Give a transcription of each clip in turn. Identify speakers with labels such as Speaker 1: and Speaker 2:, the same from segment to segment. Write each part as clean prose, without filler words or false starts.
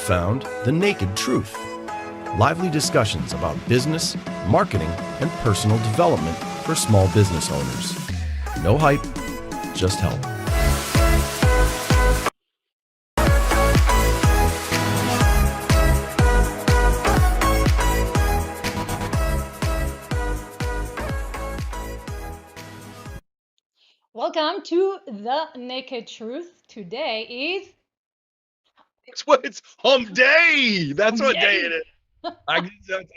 Speaker 1: found The Naked Truth. Lively discussions about business, marketing, and personal development for small business owners. No hype, just help.
Speaker 2: Welcome to The Naked Truth. Today is
Speaker 3: It's hump day. That's
Speaker 2: Hump
Speaker 3: what day it is. I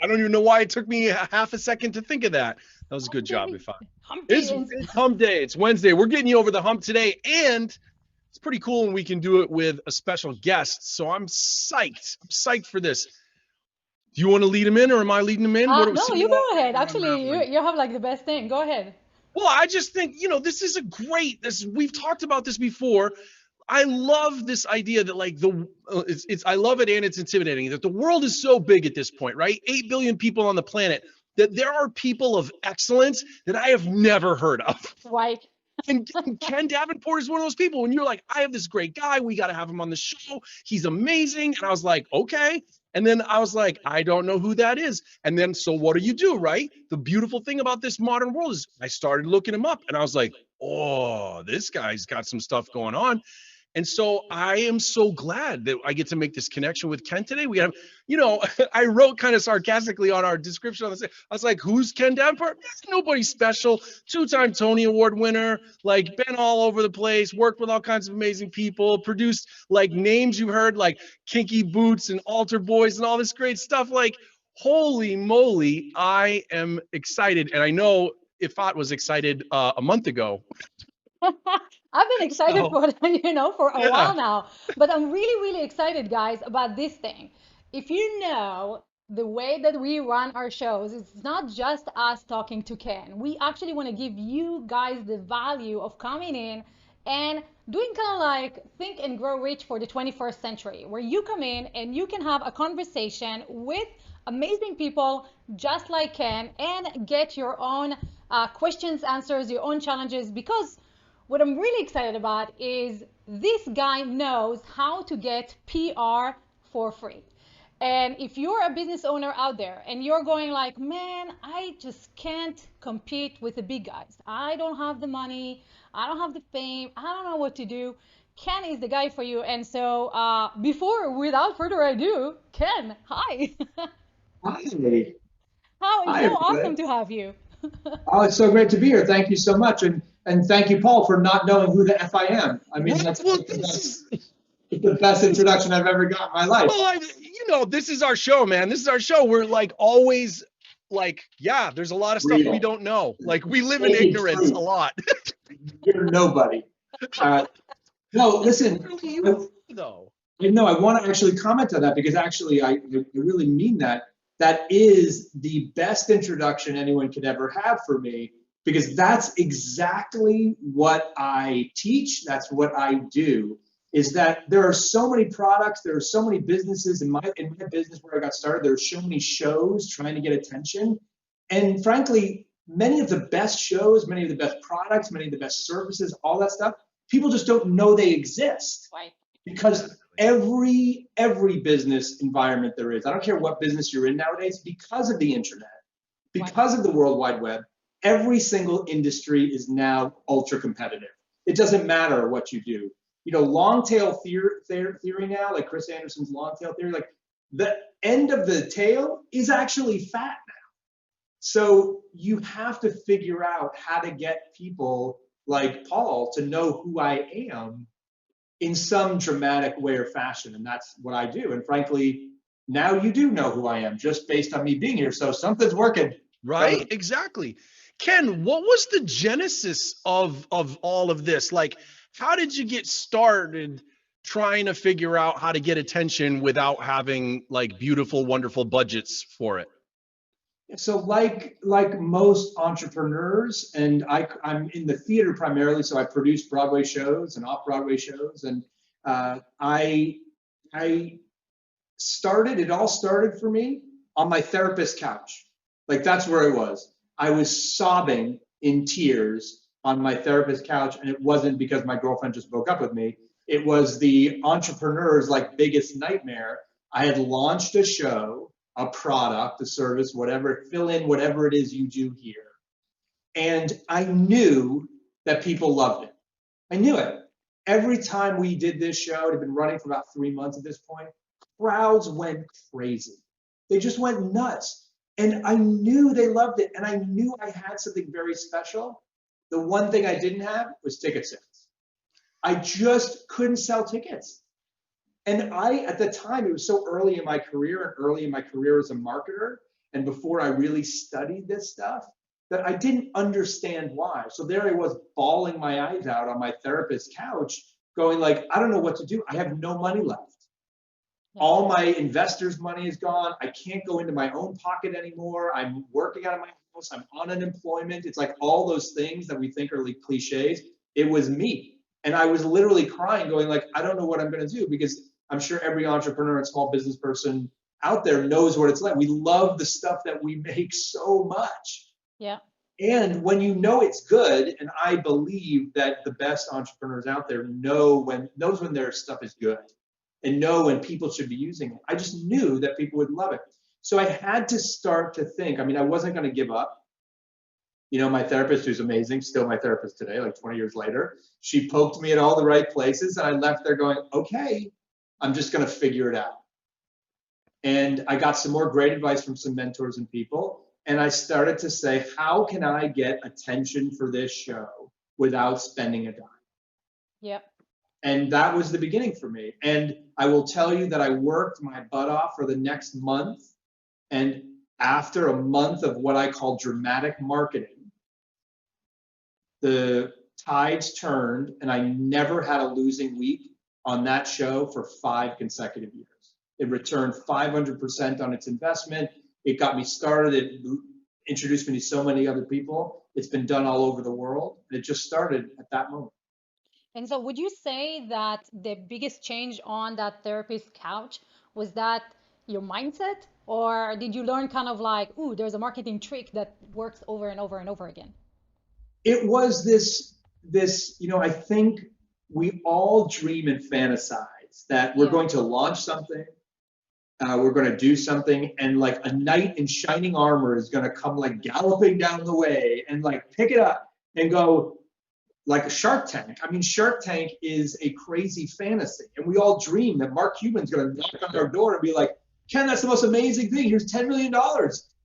Speaker 3: don't even know why it took me half a second to think of that. That was a good job, if I.
Speaker 2: Hump Day.
Speaker 3: It's hump day. It's Wednesday. We're getting you over the hump today, and it's pretty cool when we can do it with a special guest. So I'm psyched. I'm psyched for this. Do you want to lead him in, or am I leading him in?
Speaker 2: No, you go ahead. Actually, you have like the best thing. Go ahead.
Speaker 3: Well, I just think, this is we've talked about this before. I love this idea that I love it, and it's intimidating that the world is so big at this point, right? 8 billion people on the planet, that there are people of excellence that I have never heard of.
Speaker 2: Right.
Speaker 3: And Ken Davenport is one of those people. When you're like, I have this great guy, we got to have him on the show. He's amazing. And I was like, okay. And then I was like, I don't know who that is. And then, so what do, right? The beautiful thing about this modern world is I started looking him up, and I was like, oh, this guy's got some stuff going on. And so I am so glad that I get to make this connection with Ken today. We have, I wrote kind of sarcastically on our description on this. I was like, who's Ken Davenport? Nobody special. 2-time Tony Award winner, been all over the place, worked with all kinds of amazing people, produced names you've heard, like Kinky Boots and Altar Boys and all this great stuff. Holy moly, I am excited. And I know Ifat was excited a month ago.
Speaker 2: I've been excited for a while now, but I'm really, really excited, guys, about this thing. If you know the way that we run our shows, it's not just us talking to Ken. We actually want to give you guys the value of coming in and doing kind of like Think and Grow Rich for the 21st century, where you come in and you can have a conversation with amazing people just like Ken and get your own questions, answers, your own challenges, because what I'm really excited about is this guy knows how to get PR for free. And if you're a business owner out there and you're going like, man, I just can't compete with the big guys. I don't have the money. I don't have the fame. I don't know what to do. Ken is the guy for you. And so without further ado, Ken, hi.
Speaker 4: Hi.
Speaker 2: It's so awesome to have you.
Speaker 4: Oh, it's so great to be here. Thank you so much. And thank you, Paul, for not knowing who the F I am. I mean, that's the best introduction I've ever got in my life.
Speaker 3: Well, this is our show, man. This is our show. We're always there's a lot of stuff we don't know. We live in ignorance a lot.
Speaker 4: You're nobody. No, listen.
Speaker 3: Though.
Speaker 4: I want to actually comment on that, because actually I really mean that. That is the best introduction anyone could ever have for me, because that's exactly what I teach. That's what I do, is that there are so many products, there are so many businesses in my business where I got started. There are so many shows trying to get attention. And frankly, many of the best shows, many of the best products, many of the best services, all that stuff, people just don't know they exist.
Speaker 2: Right.
Speaker 4: Because every business environment there is, I don't care what business you're in nowadays, because of the internet, because of the World Wide Web, every single industry is now ultra competitive. It doesn't matter what you do. Long tail theory now, like Chris Anderson's long tail theory, the end of the tail is actually fat now. So you have to figure out how to get people like Paul to know who I am in some dramatic way or fashion. And that's what I do. And frankly, now you do know who I am just based on me being here. So something's working.
Speaker 3: Right? Exactly. Ken, what was the genesis of all of this? How did you get started trying to figure out how to get attention without having beautiful, wonderful budgets for it?
Speaker 4: So like most entrepreneurs, and I'm in the theater primarily, so I produce Broadway shows and off-Broadway shows, and it all started for me on my therapist's couch. That's where I was. I was sobbing in tears on my therapist's couch, and it wasn't because my girlfriend just broke up with me. It was the entrepreneur's biggest nightmare, I had launched a show, a product, a service, whatever, fill in whatever it is you do here. And I knew that people loved it. I knew it. Every time we did this show, it had been running for about 3 months at this point, crowds went crazy. They just went nuts. And I knew they loved it. And I knew I had something very special. The one thing I didn't have was ticket sales. I just couldn't sell tickets. And at the time, it was so early in my career and early in my career as a marketer, and before I really studied this stuff, that I didn't understand why. So there I was bawling my eyes out on my therapist's couch, going like, I don't know what to do. I have no money left. All my investors' money is gone. I can't go into my own pocket anymore. I'm working out of my house. I'm on unemployment. It's like all those things that we think are like cliches. It was me. And I was literally crying, going like, I don't know what I'm going to do, because I'm sure every entrepreneur and small business person out there knows what it's like. We love the stuff that we make so much.
Speaker 2: Yeah.
Speaker 4: And when you know it's good, and I believe that the best entrepreneurs out there knows when their stuff is good and know when people should be using it. I just knew that people would love it. So I had to start to think, I mean, I wasn't going to give up. You know, my therapist, who's amazing, still my therapist today, like 20 years later, she poked me in all the right places, and I left there going, okay, I'm just going to figure it out. And I got some more great advice from some mentors and people. And I started to say, how can I get attention for this show without spending a dime?
Speaker 2: Yep.
Speaker 4: And that was the beginning for me. And I will tell you that I worked my butt off for the next month. And after a month of what I call dramatic marketing, the tides turned, and I never had a losing week on that show for 5 consecutive years. It returned 500% on its investment. It got me started. It introduced me to so many other people. It's been done all over the world. And it just started at that moment.
Speaker 2: And so would you say that the biggest change on that therapist couch was that your mindset, or did you learn kind of like, ooh, there's a marketing trick that works over and over and over again?
Speaker 4: It was this, you know, I think we all dream and fantasize that we're going to launch something, we're going to do something, and like a knight in shining armor is going to come like galloping down the way and like pick it up and go like a Shark Tank. I mean, Shark Tank is a crazy fantasy, and we all dream that Mark Cuban's going to knock on our door and be like, Ken, that's the most amazing thing. Here's $10 million.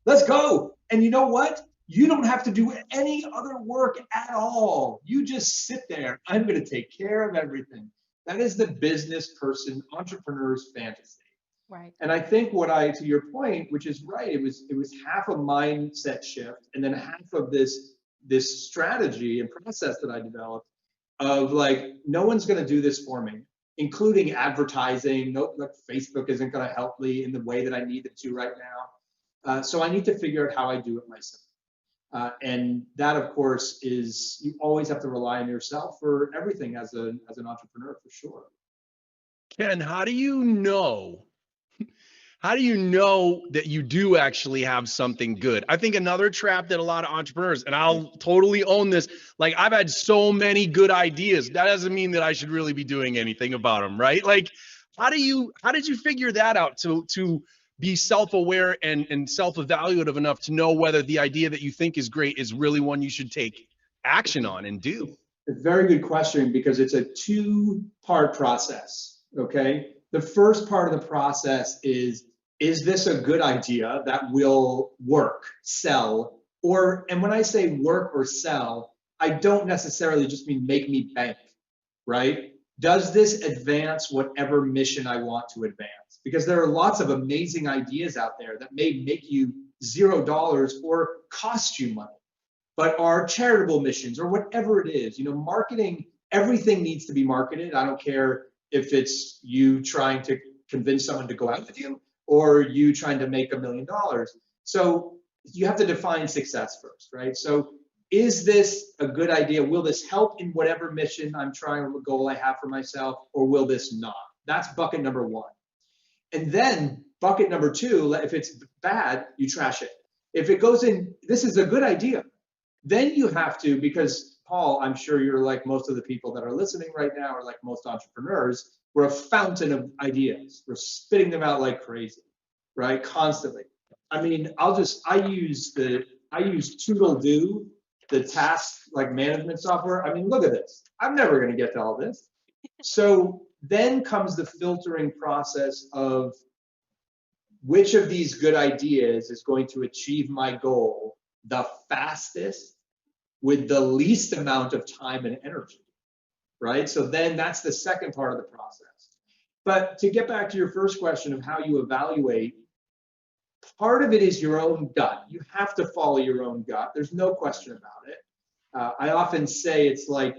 Speaker 4: Let's go. And you know what? You don't have to do any other work at all. You just sit there. I'm going to take care of everything. That is the business person, entrepreneur's fantasy.
Speaker 2: Right.
Speaker 4: And I think to your point, which is right, it was half a mindset shift, and then half of this strategy and process that I developed of like, no one's going to do this for me, including advertising. No, like Facebook isn't going to help me in the way that I need it to right now. So I need to figure out how I do it myself. And that, of course, is, you always have to rely on yourself for everything as an entrepreneur, for sure.
Speaker 3: Ken, how do you know that you do actually have something good? I think another trap that a lot of entrepreneurs, and I'll totally own this, like I've had so many good ideas. That doesn't mean that I should really be doing anything about them, right? Like, how did you figure that out to be self-aware and self-evaluative enough to know whether the idea that you think is great is really one you should take action on and do?
Speaker 4: It's a very good question, because it's a 2-part process, okay? The first part of the process is this a good idea that will work, sell, and when I say work or sell, I don't necessarily just mean make me bank, right? Does this advance whatever mission I want to advance? Because there are lots of amazing ideas out there that may make you $0 or cost you money, but are charitable missions or whatever it is. You know, marketing, everything needs to be marketed. I don't care if it's you trying to convince someone to go out with you or you trying to make $1 million. So you have to define success first, right? So is this a good idea? Will this help in whatever mission I'm trying, or goal I have for myself, or will this not? That's bucket number 1. And then bucket number 2, if it's bad, you trash it. If it goes in, this is a good idea, then you have to, because Paul, I'm sure you're like most of the people that are listening right now, or like most entrepreneurs, We're a fountain of ideas. We're spitting them out like crazy, right? Constantly. I mean, I use Toodle-Do, the task like management software. I mean, look at this. I'm never going to get to all this. So then comes the filtering process of which of these good ideas is going to achieve my goal the fastest with the least amount of time and energy, right? So then that's the second part of the process. But to get back to your first question of how you evaluate, part of it is your own gut. You have to follow your own gut. There's no question about it. I often say it's like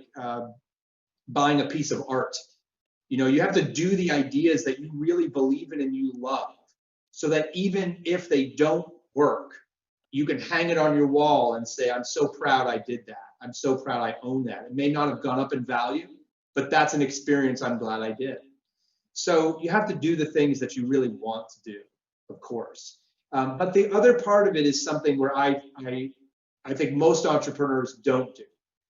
Speaker 4: buying a piece of art. You know, you have to do the ideas that you really believe in and you love, so that even if they don't work, you can hang it on your wall and say, I'm so proud I did that. I'm so proud I own that. It may not have gone up in value, but that's an experience I'm glad I did. So you have to do the things that you really want to do, of course. But the other part of it is something where I think most entrepreneurs don't do.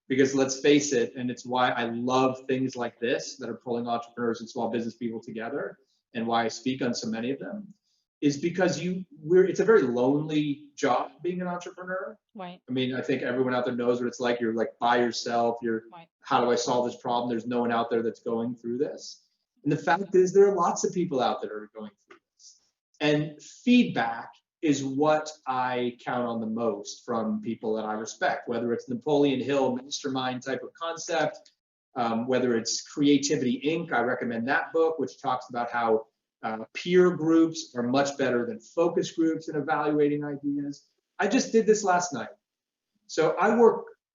Speaker 4: Because let's face it, and it's why I love things like this that are pulling entrepreneurs and small business people together, and why I speak on so many of them, is because it's a very lonely job being an entrepreneur.
Speaker 2: Right.
Speaker 4: I mean, I think everyone out there knows what it's like. You're like by yourself.
Speaker 2: Right.
Speaker 4: How do I solve this problem? There's no one out there that's going through this. And the fact is, there are lots of people out there that are going through this. And feedback is what I count on the most from people that I respect, whether it's Napoleon Hill mastermind type of concept, whether it's Creativity Inc. I recommend that book, which talks about how peer groups are much better than focus groups in evaluating ideas. I just did this last night. So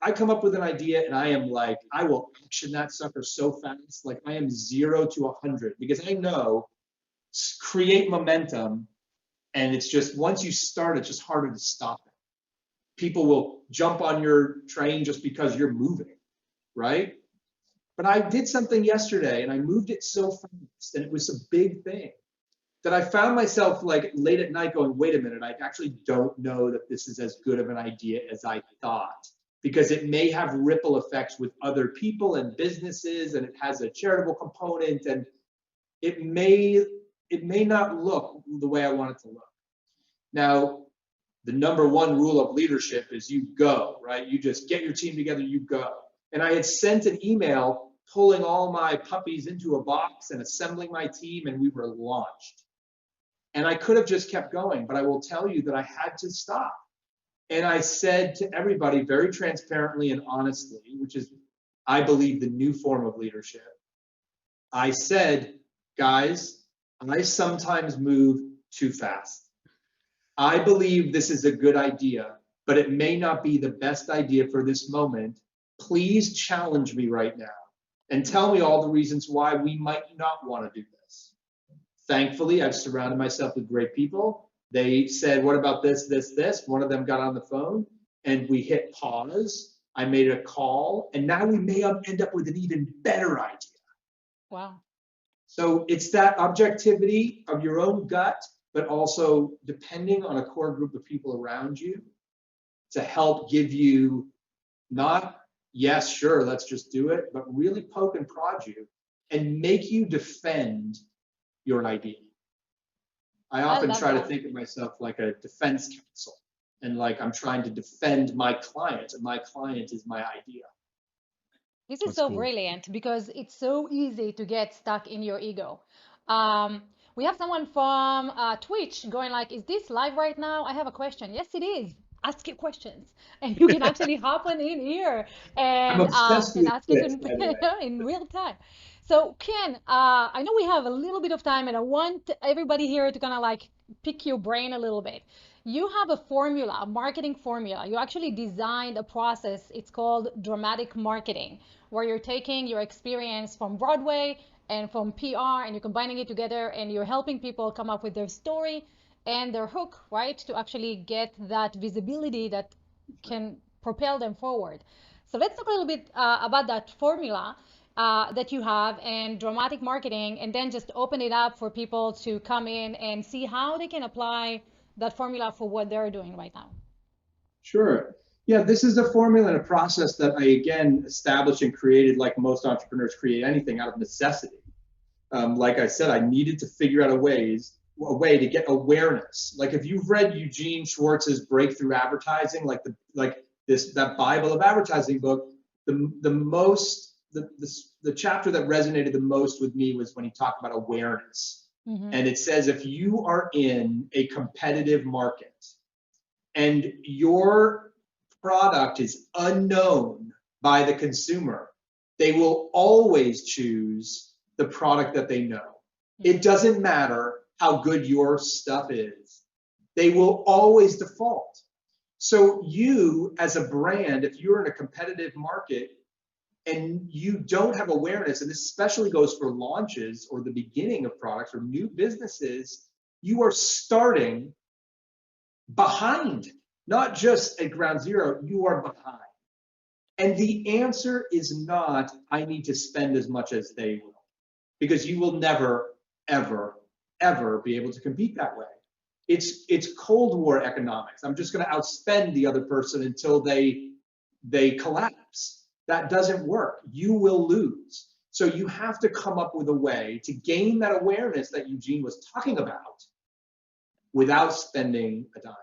Speaker 4: I come up with an idea and I am like, I will action that sucker so fast. Like I am 0 to 100 because I know create momentum. And it's just, once you start, it's just harder to stop it. People will jump on your train just because you're moving, right? But I did something yesterday and I moved it so fast and it was a big thing that I found myself like late at night going, wait a minute, I actually don't know that this is as good of an idea as I thought, because it may have ripple effects with other people and businesses, and it has a charitable component, and it may not look the way I want it to look. Now, the number one rule of leadership is you go, right? You just get your team together, you go. And I had sent an email pulling all my puppies into a box and assembling my team, and we were launched. And I could have just kept going, but I will tell you that I had to stop. And I said to everybody very transparently and honestly, which is, I believe, the new form of leadership. I said, guys, I sometimes move too fast. I believe this is a good idea, but it may not be the best idea for this moment. Please challenge me right now and tell me all the reasons why we might not want to do this. Thankfully, I've surrounded myself with great people. They said, what about this, this, this? One of them got on the phone and we hit pause. I made a call, and now we may end up with an even better idea.
Speaker 2: Wow.
Speaker 4: So it's that objectivity of your own gut, but also depending on a core group of people around you to help give you not, yes, sure, let's just do it, but really poke and prod you and make you defend your idea. I often try to think of myself like a defense counsel, and like I'm trying to defend my client, and my client is my idea.
Speaker 2: This is so brilliant because it's so easy to get stuck in your ego. We have someone from Twitch going like, is this live right now? I have a question. Yes, it is. Ask your questions. And you can actually hop on in here and ask it in real time. So Ken, I know we have a little bit of time and I want everybody here to kind of like pick your brain a little bit. You have a formula, a marketing formula. You actually designed a process. It's called dramatic marketing, where you're taking your experience from Broadway and from PR and you're combining it together and you're helping people come up with their story and their hook, right? To actually get that visibility that can propel them forward. So let's talk a little bit about that formula that you have and dramatic marketing, and then just open it up for people to come in and see how they can apply that formula for what they're doing right now.
Speaker 4: Sure. Yeah, this is a formula and a process that I, again, established and created like most entrepreneurs create anything out of necessity. like I said, I needed to figure out a way to get awareness. Like if you've read Eugene Schwartz's Breakthrough Advertising, that Bible of advertising book, the chapter that resonated the most with me was when he talked about awareness. And it says, if you are in a competitive market and your product is unknown by the consumer, they will always choose the product that they know. It doesn't matter how good your stuff is. They will always default. So you, as a brand, if you're in a competitive market and you don't have awareness, and this especially goes for launches or the beginning of products or new businesses, you are starting behind, not just at ground zero, you are behind. And the answer is not, I need to spend as much as they will, because you will never, ever, ever be able to compete that way. It's Cold War economics. I'm just going to outspend the other person until they collapse. That doesn't work. You will lose. So you have to come up with a way to gain that awareness that Eugene was talking about without spending a dime.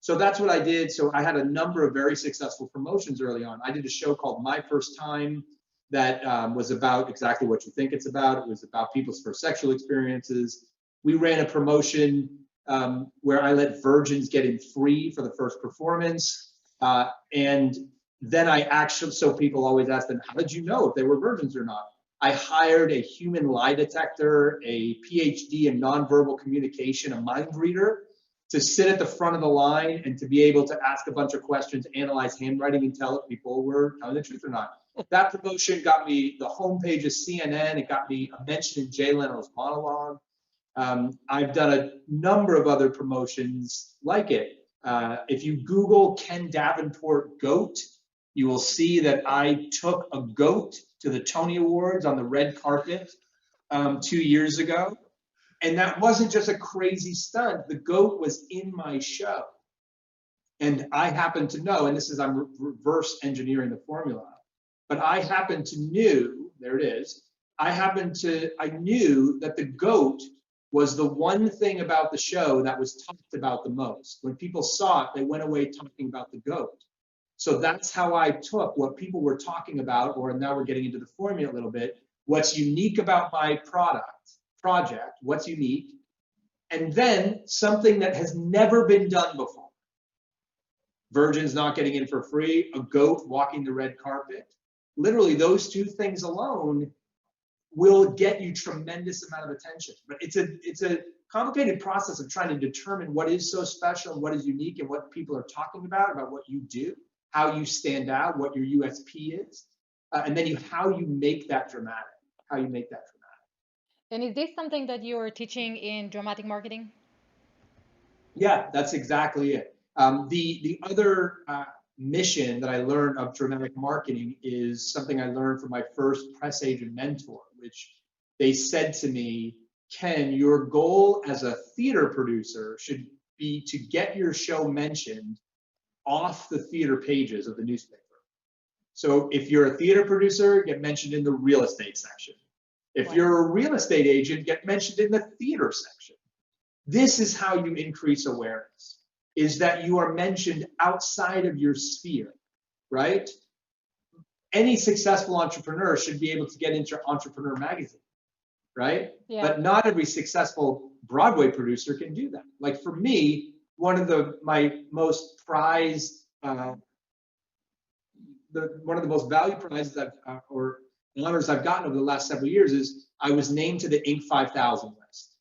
Speaker 4: So that's what I did. So I had a number of very successful promotions early on. I did a show called My First Time that was about exactly what you think it's about. It was about people's first sexual experiences. We ran a promotion where I let virgins get in free for the first performance. And then I actually, so people always ask them, how did you know if they were virgins or not? I hired a human lie detector, a PhD in nonverbal communication, a mind reader, to sit at the front of the line and to be able to ask a bunch of questions, analyze handwriting, and tell if people were telling the truth or not. That promotion got me the homepage of CNN. It got me a mention in Jay Leno's monologue. I've done a number of other promotions like it. If you Google Ken Davenport goat, you will see that I took a goat to the Tony Awards on the red carpet 2 years ago. And that wasn't just a crazy stunt. The goat was in my show. And I happen to know, and this is, I'm reverse engineering the formula, but I happen to knew, there it is, I knew that the goat was the one thing about the show that was talked about the most. When people saw it, they went away talking about the goat. So that's how I took what people were talking about, or now we're getting into the formula a little bit, what's unique about my project, what's unique, and then something that has never been done before. Virgins not getting in for free, a goat walking the red carpet. Literally, those two things alone will get you tremendous amount of attention. But it's a complicated process of trying to determine what is so special and what is unique and what people are talking about what you do, how you stand out, what your USP is, and then how you make that dramatic,
Speaker 2: And is this something that you're teaching in dramatic marketing?
Speaker 4: Yeah, that's exactly it. The other mission that I learned of dramatic marketing is something I learned from my first press agent mentor, which they said to me, Ken, your goal as a theater producer should be to get your show mentioned off the theater pages of the newspaper. So if you're a theater producer, get mentioned in the real estate section. If you're a real estate agent, get mentioned in the theater section. This is how you increase awareness, is that you are mentioned outside of your sphere, right? Any successful entrepreneur should be able to get into Entrepreneur Magazine, right?
Speaker 2: Yeah.
Speaker 4: But not every successful Broadway producer can do that. Like for me, one of my most prized, one of the most valued prizes or honors I've gotten over the last several years is I was named to the Inc. 5000 list.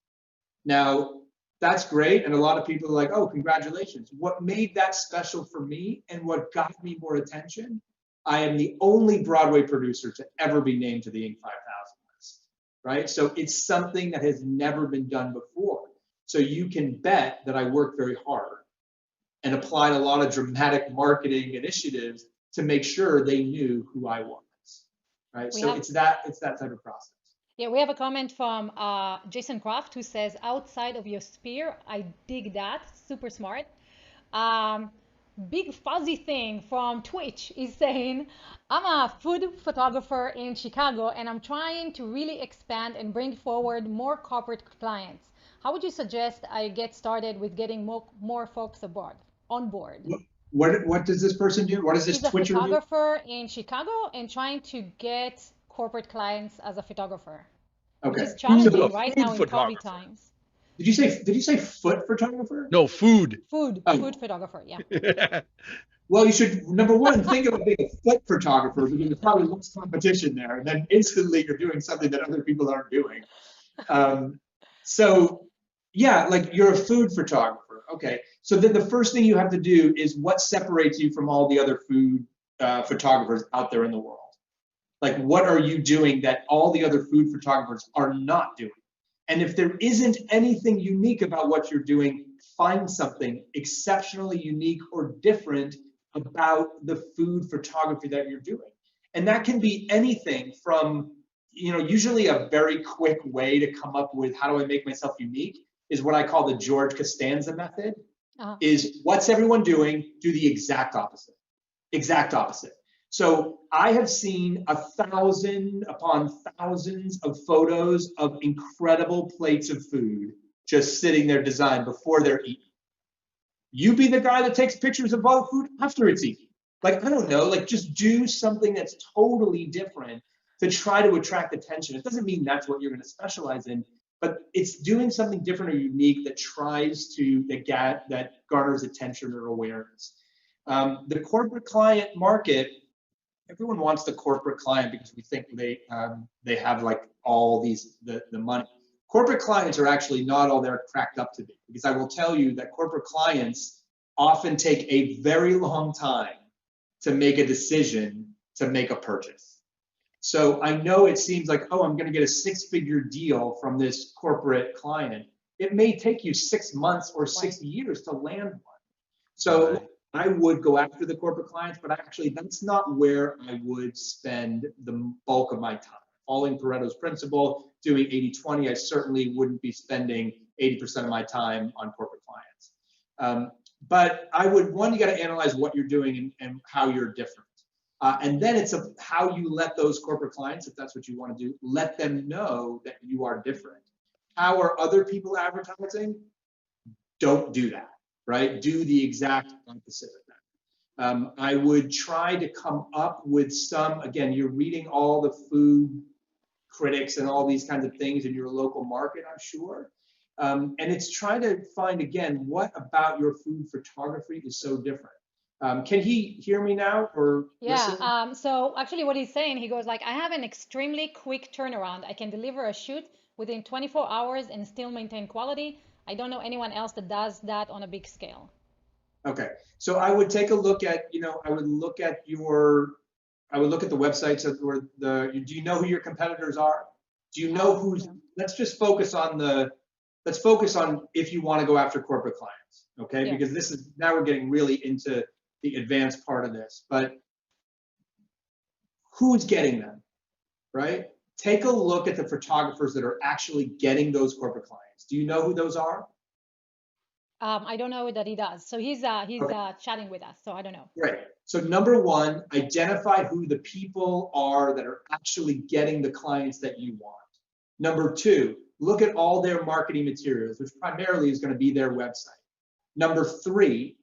Speaker 4: Now, that's great, and a lot of people are like, oh, congratulations. What made that special for me and what got me more attention, I am the only Broadway producer to ever be named to the Inc. 5000 list, right? So it's something that has never been done before. So you can bet that I worked very hard and applied a lot of dramatic marketing initiatives to make sure they knew who I was, right? It's that type of process.
Speaker 2: Yeah, we have a comment from Jason Kraft who says, outside of your sphere, I dig that, super smart. big fuzzy thing from Twitch is saying, I'm a food photographer in Chicago and I'm trying to really expand and bring forward more corporate clients. How would you suggest I get started with getting more folks aboard, on board?
Speaker 4: What does this person do? What does this
Speaker 2: He's a
Speaker 4: Twitcher do?
Speaker 2: photographer in Chicago and trying to get corporate clients as a photographer, which
Speaker 4: Okay.
Speaker 2: is
Speaker 3: So a
Speaker 2: challenging right
Speaker 3: food
Speaker 2: now in COVID
Speaker 3: photographer.
Speaker 2: times.
Speaker 4: Did you say foot photographer?
Speaker 3: No, food.
Speaker 2: Food photographer, yeah.
Speaker 4: Well, you should, number one, think of being a foot photographer because there's probably less competition there. And then instantly you're doing something that other people aren't doing. So yeah, like you're a food photographer. Okay. So then the first thing you have to do is what separates you from all the other food photographers out there in the world? Like, what are you doing that all the other food photographers are not doing? And if there isn't anything unique about what you're doing, find something exceptionally unique or different about the food photography that you're doing. And that can be anything from, usually a very quick way to come up with how do I make myself unique is what I call the George Costanza method, is what's everyone doing? Do the exact opposite. Exact opposite. So I have seen 1,000 upon thousands of photos of incredible plates of food just sitting there designed before they're eaten. You be the guy that takes pictures of all the food after it's eaten. Like, I don't know, like just do something that's totally different to try to attract attention. It doesn't mean that's what you're going to specialize in, but it's doing something different or unique that tries to, that garners attention or awareness. The corporate client market, everyone wants the corporate client because we think they have like all these the money. Corporate clients are actually not all they're cracked up to be, because I will tell you that corporate clients often take a very long time to make a decision to make a purchase. So I know it seems like, oh, I'm going to get a 6-figure deal from this corporate client. It may take you 6 months or 6 years to land one. So I would go after the corporate clients, but actually that's not where I would spend the bulk of my time. Following Pareto's principle, doing 80-20, I certainly wouldn't be spending 80% of my time on corporate clients. But I would, one, you got to analyze what you're doing and how you're different. And then it's how you let those corporate clients, if that's what you want to do, let them know that you are different. How are other people advertising? Don't do that. Right? Do the exact opposite of that. I would try to come up with some, again, you're reading all the food critics and all these kinds of things in your local market, I'm sure. And it's trying to find, again, what about your food photography is so different. Can he hear me now or listen?
Speaker 2: So actually what he's saying, he goes like, I have an extremely quick turnaround. I can deliver a shoot within 24 hours and still maintain quality. I don't know anyone else that does that on a big scale. Okay.
Speaker 4: So I would take a look at, I would look at the websites do you know who your competitors are? Do you know who's, let's just focus on if you want to go after corporate clients, okay? Yeah. Because now we're getting really into the advanced part of this, but who's getting them, right? Take a look at the photographers that are actually getting those corporate clients. Do you know who those are?
Speaker 2: I don't know that he does. So he's chatting with us, so I don't know.
Speaker 4: Right. So number one, identify who the people are that are actually getting the clients that you want. Number two, look at all their marketing materials, which primarily is going to be their website. Number three,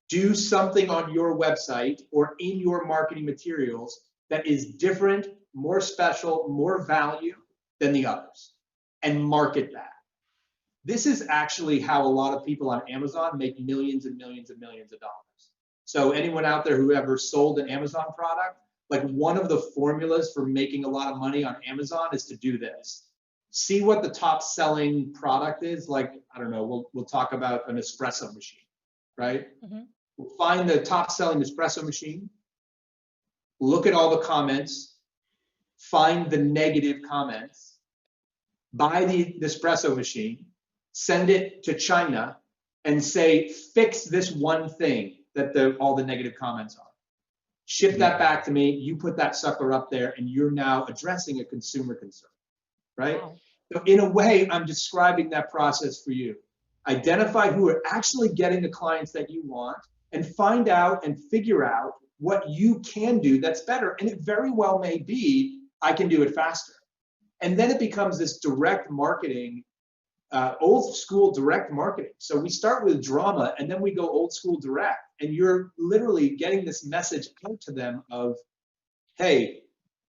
Speaker 4: do something on your website or in your marketing materials that is different, more special, more value than the others, and market that. This is actually how a lot of people on Amazon make millions and millions and millions of dollars. So anyone out there who ever sold an Amazon product, like one of the formulas for making a lot of money on Amazon is to do this. See what the top selling product is. Like, I don't know, we'll talk about an espresso machine, right? Mm-hmm. We'll find the top selling espresso machine, look at all the comments, find the negative comments, buy the espresso machine, send it to China and say, fix this one thing that all the negative comments are. Ship that back to me, you put that sucker up there, and you're now addressing a consumer concern, right? Wow. So in a way, I'm describing that process for you. Identify who are actually getting the clients that you want, and find out and figure out what you can do that's better. And it very well may be, I can do it faster. And then it becomes this direct marketing, old school direct marketing. So we start with drama and then we go old school direct. And you're literally getting this message out to them of, hey,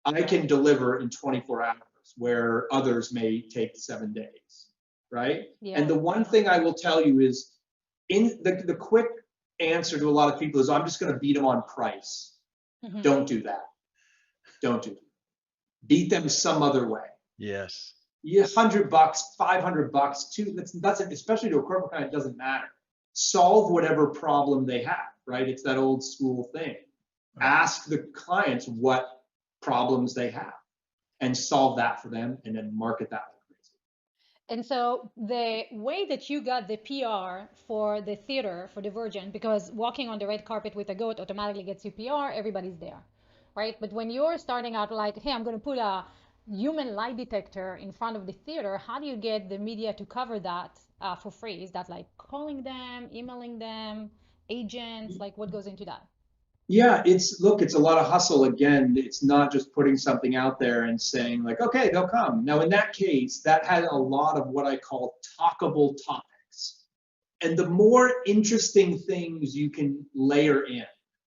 Speaker 4: I can deliver in 24 hours where others may take 7 days, right?
Speaker 2: Yeah.
Speaker 4: And the one thing I will tell you is, in the quick answer to a lot of people is, I'm just going to beat them on price.
Speaker 2: Mhm.
Speaker 4: Don't do that. Don't do that. Beat them some other way.
Speaker 3: Yes.
Speaker 4: Yeah, $100, $500, that's it, especially to a corporate client, it doesn't matter. Solve whatever problem they have, right? It's that old school thing. Ask the clients what problems they have and solve that for them, and then market that like crazy.
Speaker 2: And so the way that you got the PR for the theater, for Divergent, because walking on the red carpet with a goat automatically gets you PR, everybody's there, right? But when you're starting out like, hey, I'm going to put a human lie detector in front of the theater, how do you get the media to cover that for free? Is that like calling them, emailing them, agents? Like what goes into that?
Speaker 4: Yeah, it's a lot of hustle. Again, it's not just putting something out there and saying like, okay, they'll come. Now, in that case, that had a lot of what I call talkable topics. And the more interesting things you can layer in,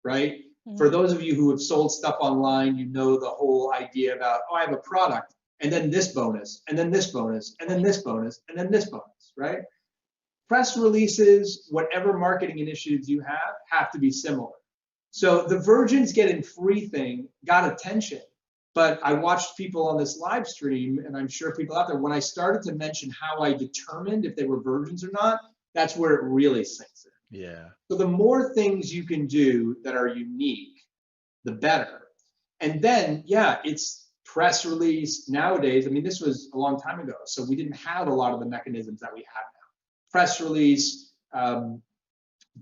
Speaker 4: right?
Speaker 2: Mm-hmm.
Speaker 4: For those of you who have sold stuff online, you know the whole idea about, oh, I have a product, and then this bonus, and then this bonus, and then this bonus, and then this bonus, right? Press releases, whatever marketing initiatives you have to be similar. So the Virgins Getting Free thing got attention, but I watched people on this live stream, and I'm sure people out there, when I started to mention how I determined if they were virgins or not, that's where it really sinks in.
Speaker 3: Yeah.
Speaker 4: So the more things you can do that are unique, the better. And then, yeah, it's press release nowadays. I mean, this was a long time ago, so we didn't have a lot of the mechanisms that we have now. Press release,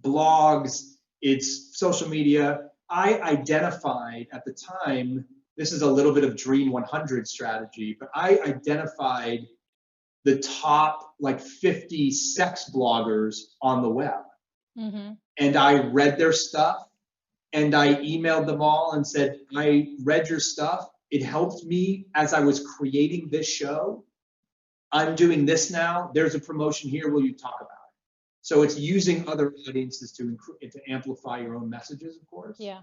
Speaker 4: blogs, it's social media. I identified at the time, this is a little bit of Dream 100 strategy, but I identified the top like 50 sex bloggers on the web.
Speaker 2: Mm-hmm.
Speaker 4: And I read their stuff and I emailed them all and said, I read your stuff. It helped me as I was creating this show. I'm doing this now. There's a promotion here. Will you talk about it? So it's using other audiences to amplify your own messages, of course.
Speaker 2: Yeah.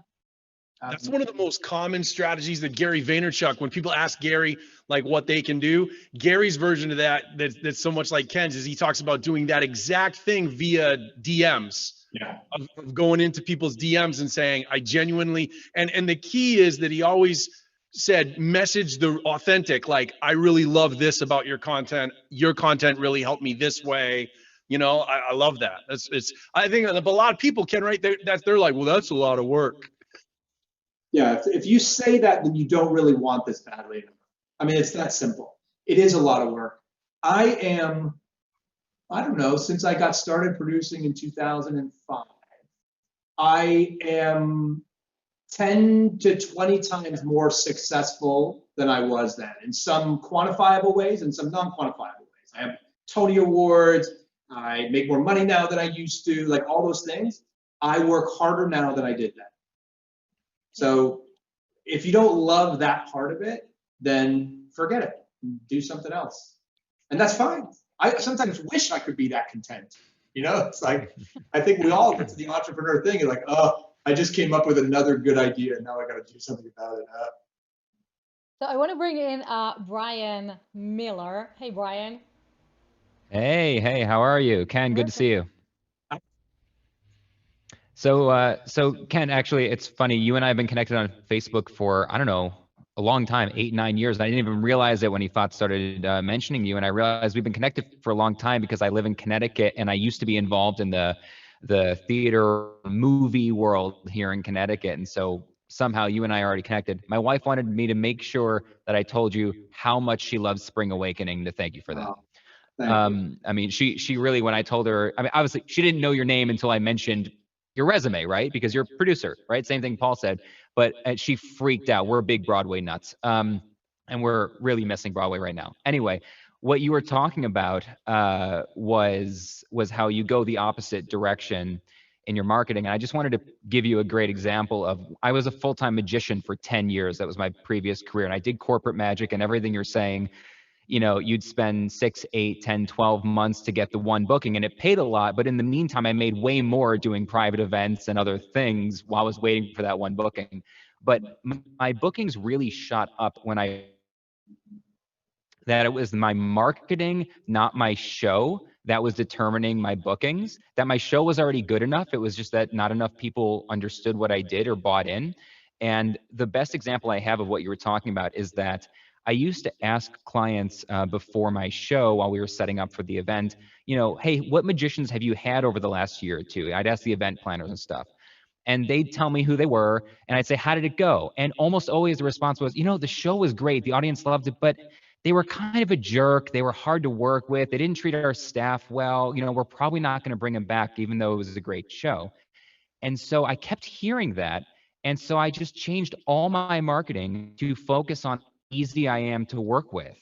Speaker 3: That's one of the most common strategies that Gary Vaynerchuk, when people ask Gary like what they can do, Gary's version of that's so much like Ken's is he talks about doing that exact thing via DMs.
Speaker 4: Yeah.
Speaker 3: Of going into people's DMs and saying, I genuinely, and the key is that he always said, message the authentic, like, I really love this about your content. Your content really helped me this way. You know, I love that. I think that a lot of people can, right? They're like, well, that's a lot of work.
Speaker 4: Yeah, if you say that, then you don't really want this badly enough. I mean, it's that simple. It is a lot of work. I don't know, since I got started producing in 2005, I am 10 to 20 times more successful than I was then, in some quantifiable ways and some non-quantifiable ways. I have Tony Awards, I make more money now than I used to, like all those things. I work harder now than I did then. So if you don't love that part of it, then forget it. Do something else. And that's fine. I sometimes wish I could be that content. You know, it's like, I think we all get to the entrepreneur thing and like, oh, I just came up with another good idea and now I got to do something about it.
Speaker 2: So I want to bring in Brian Miller. Hey, Brian.
Speaker 5: Hey, how are you? Ken, good to see you. So Ken, actually, it's funny. You and I have been connected on Facebook for, I don't know, a long time, 8, 9 years. And I didn't even realize it when he started mentioning you. And I realized we've been connected for a long time because I live in Connecticut and I used to be involved in the theater movie world here in Connecticut. And so somehow you and I are already connected. My wife wanted me to make sure that I told you how much she loves Spring Awakening, to thank you for that.
Speaker 4: Wow. Thank you.
Speaker 5: I mean, she really, when I told her, I mean, obviously she didn't know your name until I mentioned your resume, right? Because you're a producer, right? Same thing Paul said, but she freaked out. We're big Broadway nuts. And we're really missing Broadway right now. Anyway, what you were talking about was how you go the opposite direction in your marketing. And I just wanted to give you a great example of, I was a full-time magician for 10 years. That was my previous career. And I did corporate magic, and everything you're saying, you know, you'd spend 6, 8, 10, 12 months to get the one booking, and it paid a lot. But in the meantime, I made way more doing private events and other things while I was waiting for that one booking. But my bookings really shot up when that it was my marketing, not my show, that was determining my bookings. That my show was already good enough. It was just that not enough people understood what I did or bought in. And the best example I have of what you were talking about is that I used to ask clients before my show, while we were setting up for the event, you know, hey, what magicians have you had over the last year or two? I'd ask the event planners and stuff. And they'd tell me who they were, and I'd say, how did it go? And almost always the response was, you know, the show was great, the audience loved it, but they were kind of a jerk. They were hard to work with. They didn't treat our staff well. You know, we're probably not going to bring them back, even though it was a great show. And so I kept hearing that. And so I just changed all my marketing to focus on how easy I am to work with.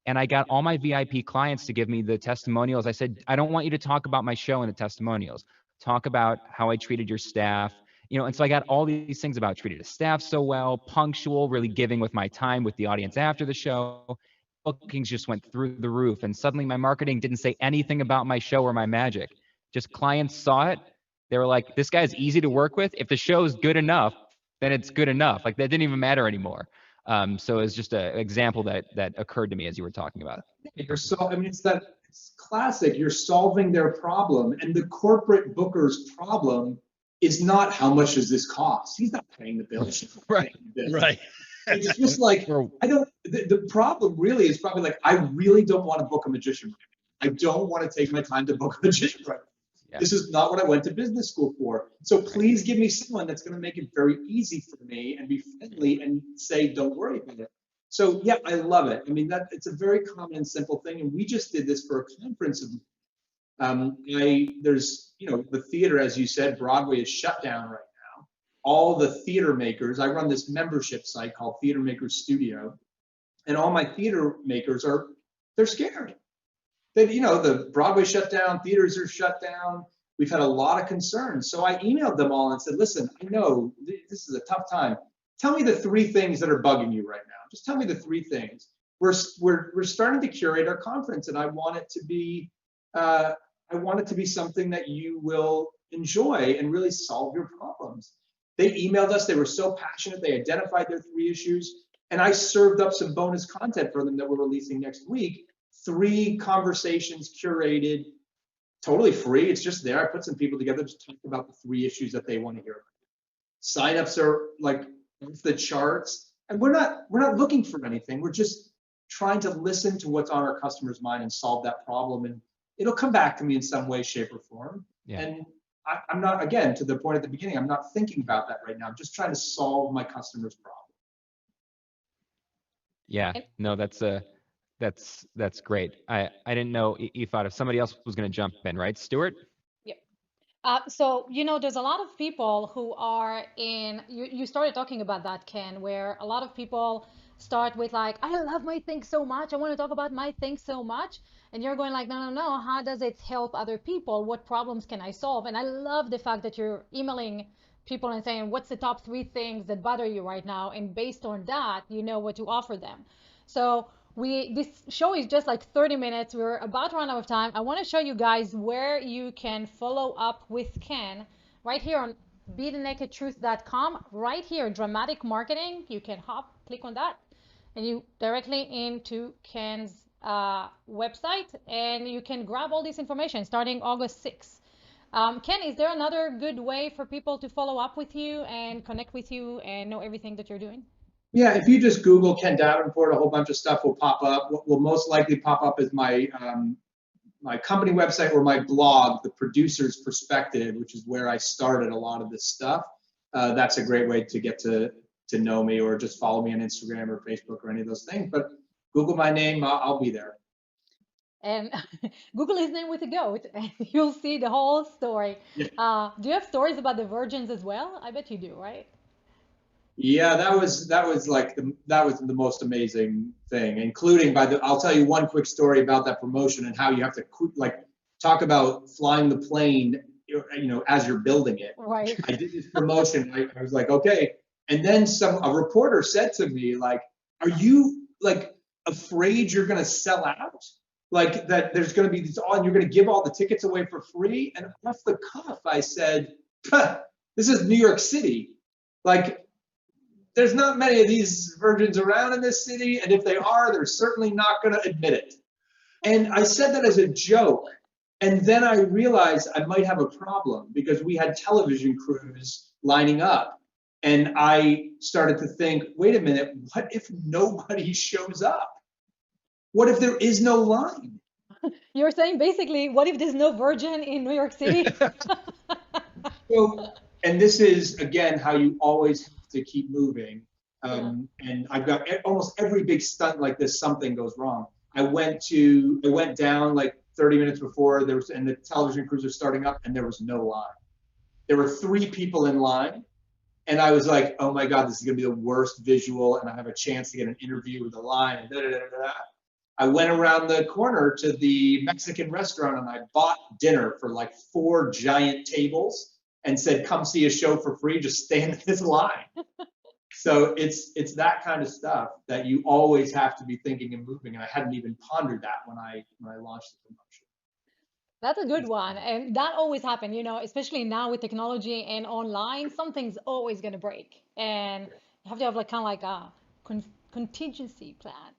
Speaker 5: And I got all my VIP clients to give me the testimonials. I said, I don't want you to talk about my show in the testimonials. Talk about how I treated your staff. You know, and so I got all these things about treated the staff so well, punctual, really giving with my time with the audience after the show. Bookings just went through the roof, and suddenly my marketing didn't say anything about my show or my magic. Just clients saw it. They were like, this guy's easy to work with. If the show's good enough, then it's good enough. Like, that didn't even matter anymore. So it's just an example that occurred to me as you were talking about it.
Speaker 4: I mean, it's classic. You're solving their problem, and the corporate booker's problem is not how much does this cost. He's not paying the bills.
Speaker 3: Right. Right.
Speaker 4: It's just like, the problem really is probably like, I really don't want to book a magician. I don't want to take my time to book a magician. Yeah. This is not what I went to business school for. So please give me someone that's going to make it very easy for me and be friendly and say, don't worry about it. So yeah, I love it. I mean, it's a very common and simple thing. And we just did this for a conference. There's, you know, the theater, as you said, Broadway is shut down right now. All the theater makers, I run this membership site called Theater Makers Studio, and all my theater makers they're scared. That, you know, the Broadway shut down, theaters are shut down. We've had a lot of concerns. So I emailed them all and said, listen, I know this is a tough time. Tell me the 3 things that are bugging you right now. Just tell me the 3 things. We're starting to curate our conference, and I want it to be something that you will enjoy and really solve your problems. They emailed us. They were so passionate. They identified their 3 issues, and I served up some bonus content for them that we're releasing next week. 3 conversations curated, totally free. It's just there. I put some people together to talk about the 3 issues that they want to hear about. Signups are like off the charts, and we're not looking for anything. We're just trying to listen to what's on our customer's mind and solve that problem, and it'll come back to me in some way, shape, or form. Yeah. And I'm not, again, to the point at the beginning, I'm not thinking about that right now. I'm just trying to solve my customer's problem.
Speaker 5: Yeah, no, that's great. I didn't know you thought if somebody else was going to jump in, right, Stuart?
Speaker 2: Yep. So, you know, there's a lot of people who are in, you started talking about that, Ken, where a lot of people start with like, I love my thing so much. I want to talk about my thing so much. And you're going like, no. How does it help other people? What problems can I solve? And I love the fact that you're emailing people and saying, what's the top 3 things that bother you right now? And based on that, you know what to offer them. So this show is just like 30 minutes. We're about to run out of time. I want to show you guys where you can follow up with Ken right here on BeTheNakedTruth.com. Right here, dramatic marketing. You can click on that, and you directly into Ken's website, and you can grab all this information starting August 6th. Ken, is there another good way for people to follow up with you and connect with you and know everything that you're doing?
Speaker 4: Yeah, if you just Google Ken Davenport, a whole bunch of stuff will pop up. What will most likely pop up is my my company website or my blog, The Producer's Perspective, which is where I started a lot of this stuff. That's a great way to get to know me, or just follow me on Instagram or Facebook or any of those things. But Google my name, I'll be there.
Speaker 2: And Google his name with a goat, and you'll see the whole story. Yeah. Do you have stories about the virgins as well? I bet you do, right?
Speaker 4: Yeah, that was the most amazing thing, including I'll tell you one quick story about that promotion and how you have to like talk about flying the plane as you're building it.
Speaker 2: Right.
Speaker 4: I did this promotion. I was like, okay. And then a reporter said to me, like, are you like afraid you're going to sell out? Like that there's going to be these and you're going to give all the tickets away for free? And off the cuff, I said, this is New York City. Like, there's not many of these virgins around in this city. And if they are, they're certainly not going to admit it. And I said that as a joke. And then I realized I might have a problem because we had television crews lining up. And I started to think, wait a minute, what if nobody shows up? What if there is no line?
Speaker 2: You're saying basically, what if there's no virgin in New York City?
Speaker 4: So, and this is, again, how you always have to keep moving. And I've got almost every big stunt like this, something goes wrong. I went down like 30 minutes before and the television crews are starting up and there was no line. There were 3 people in line. And I was like, oh my God, this is gonna be the worst visual. And I have a chance to get an interview with the line. And I went around the corner to the Mexican restaurant and I bought dinner for like 4 giant tables and said, come see a show for free, just stand in this line. So it's that kind of stuff that you always have to be thinking and moving. And I hadn't even pondered that when I launched the promotion.
Speaker 2: That's a good one. And that always happens, especially now with technology and online, something's always going to break. And you have to have like kind of like a contingency plan.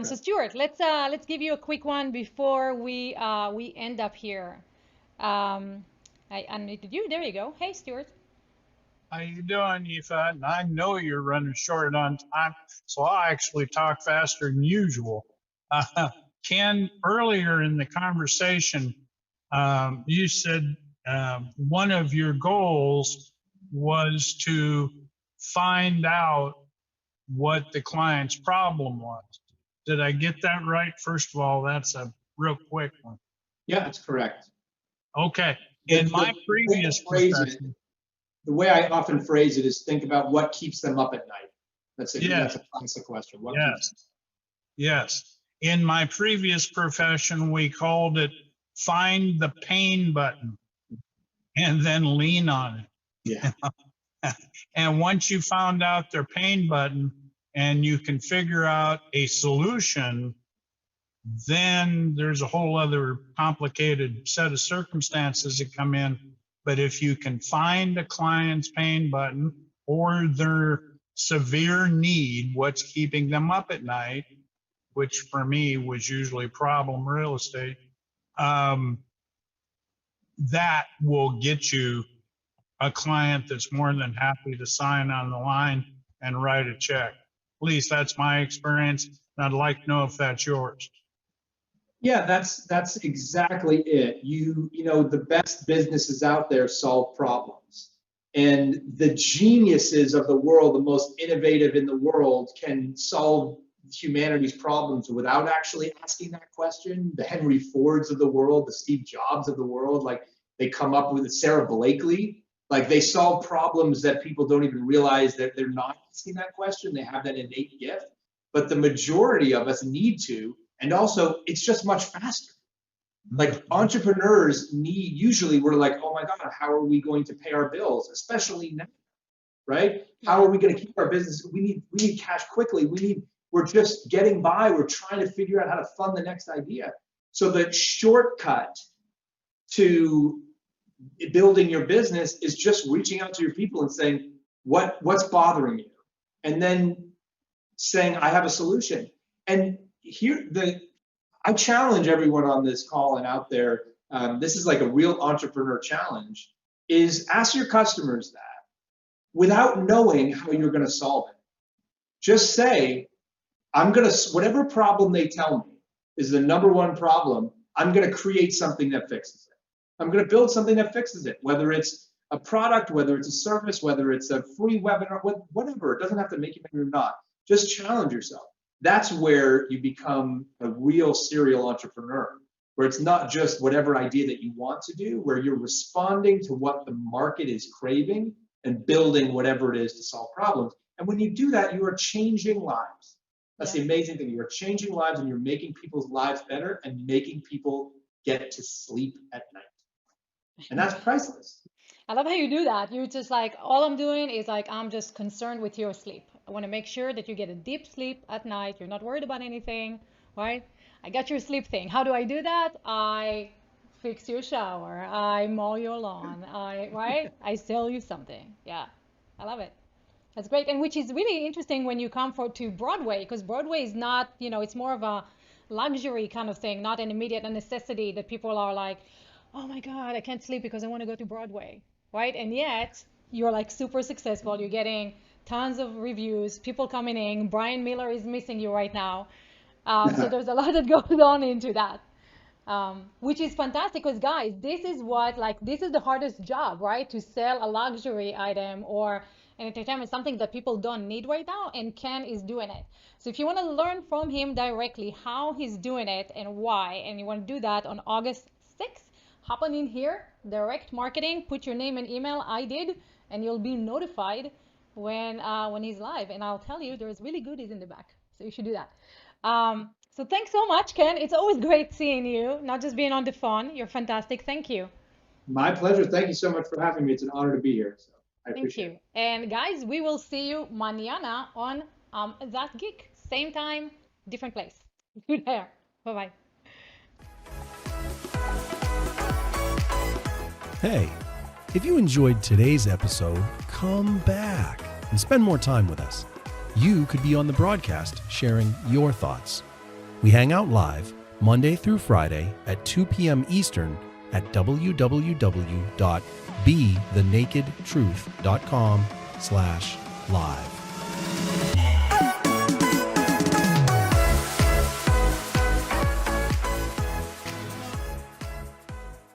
Speaker 2: So Stuart, let's give you a quick one before we end up here. I unmuted you. There you go. Hey, Stuart.
Speaker 6: How you doing, Aoife? And I know you're running short on time, so I'll actually talk faster than usual. Ken, earlier in the conversation, you said one of your goals was to find out what the client's problem was. Did I get that right? First of all, that's a real quick one.
Speaker 4: Yeah, that's correct.
Speaker 6: Okay. In my previous profession,
Speaker 4: the way I often phrase it is think about what keeps them up at night. That's a classic question.
Speaker 6: Yes. In my previous profession, we called it find the pain button and then lean on it.
Speaker 4: Yeah.
Speaker 6: And once you found out their pain button and you can figure out a solution, then there's a whole other complicated set of circumstances that come in. But if you can find a client's pain button or their severe need, what's keeping them up at night, which for me was usually problem real estate, that will get you a client that's more than happy to sign on the line and write a check. At least that's my experience, and I'd like to know if that's yours.
Speaker 4: Yeah, that's exactly it. The best businesses out there solve problems. And the geniuses of the world, the most innovative in the world, can solve humanity's problems without actually asking that question. The Henry Fords of the world, the Steve Jobs of the world, like they come up with it, Sarah Blakely, like they solve problems that people don't even realize that they're not asking that question. They have that innate gift, but the majority of us need to. And also, it's just much faster. Like entrepreneurs usually we're like, oh my God, how are we going to pay our bills? Especially now, right? How are we going to keep our business? We need cash quickly. We're just getting by. We're trying to figure out how to fund the next idea. So the shortcut to building your business is just reaching out to your people and saying, what's bothering you? And then saying, I have a solution. And I challenge everyone on this call and out there, this is like a real entrepreneur challenge, is ask your customers that without knowing how you're going to solve it. Just say, whatever problem they tell me is the number one problem, I'm going to create something that fixes it. I'm going to build something that fixes it, whether it's a product, whether it's a service, whether it's a free webinar, whatever. It doesn't have to make you money or not. Just challenge yourself. That's where you become a real serial entrepreneur, where it's not just whatever idea that you want to do, where you're responding to what the market is craving and building whatever it is to solve problems. And when you do that, you are changing lives. That's the amazing thing. You are changing lives and you're making people's lives better and making people get to sleep at night. And that's priceless.
Speaker 2: I love how you do that. You're just like, all I'm doing is like, I'm just concerned with your sleep. I want to make sure that you get a deep sleep at night. You're not worried about anything, right? I got your sleep thing. How do I do that? I fix your shower. I mow your lawn. Right? I sell you something. Yeah, I love it. That's great. And which is really interesting when you come to Broadway, because Broadway is not, it's more of a luxury kind of thing, not an immediate necessity that people are like, oh my God, I can't sleep because I want to go to Broadway, right? And yet you're like super successful. You're getting tons of reviews, people coming in. Brian Miller is missing you right now. So there's a lot that goes on into that, which is fantastic because guys, this is the hardest job, right? To sell a luxury item or an entertainment, something that people don't need right now, and Ken is doing it. So if you want to learn from him directly how he's doing it and why, and you want to do that on August 6th, hop on in here, direct marketing, put your name and email, I did, and you'll be notified when he's live. And I'll tell you, there's really goodies in the back, so you should do that. So thanks so much, Ken. It's always great seeing you, not just being on the phone. You're fantastic. Thank you.
Speaker 4: My pleasure. Thank you so much for having me. It's an honor to be here. So I appreciate it.
Speaker 2: And guys, we will see you mañana on That Geek. Same time, different place. Good hair. Bye-bye.
Speaker 1: Hey, if you enjoyed today's episode, come back and spend more time with us. You could be on the broadcast sharing your thoughts. We hang out live Monday through Friday at 2 p.m. Eastern at www.bethenakedtruth.com/live.